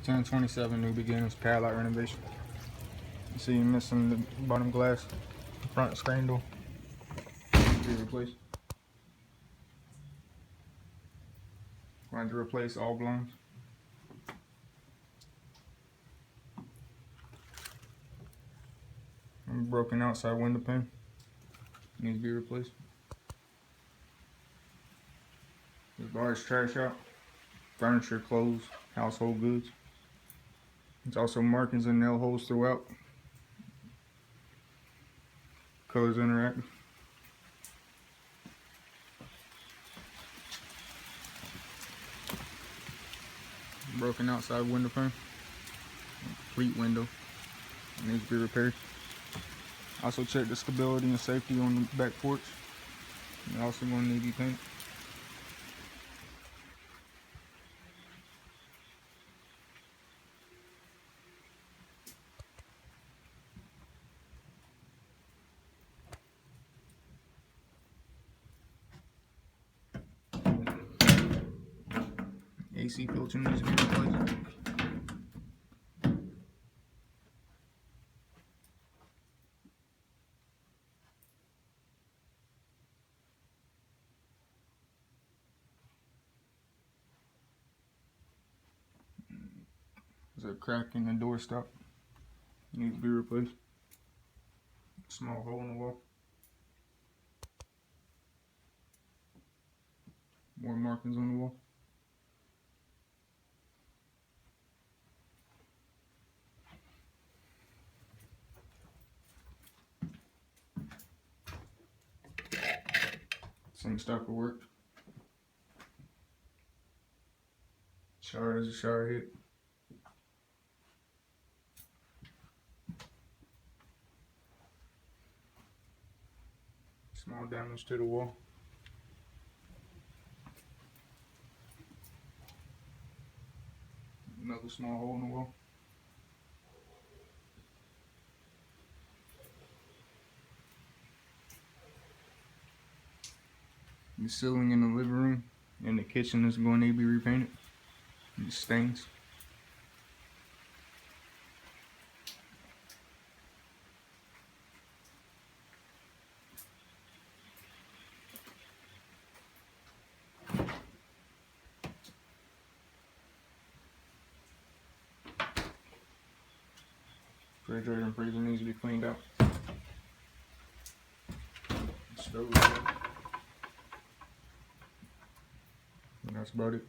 1027 New Beginnings Padlock renovation. You see you're missing the bottom glass, front screen door. Be replaced. Going to replace all blinds. Broken outside window pane. Needs to be replaced. This bar is trash out. Furniture, clothes, household goods. There's also markings and nail holes throughout. Colors interactive. Broken outside window pane. Complete window. Needs to be repaired. Also check the stability and safety on the back porch. You're also going to need to be painted. AC filter needs to be replaced. There's a crack in the door stop. Needs to be replaced. Small hole in the wall. More markings on the wall. Same stuff will work. Shower is a shower head. Small damage to the wall. Another small hole in the wall. The ceiling in the living room and the kitchen is going to be repainted. The stains. Refrigerator and freezer needs to be cleaned out. Stove. And that's about it.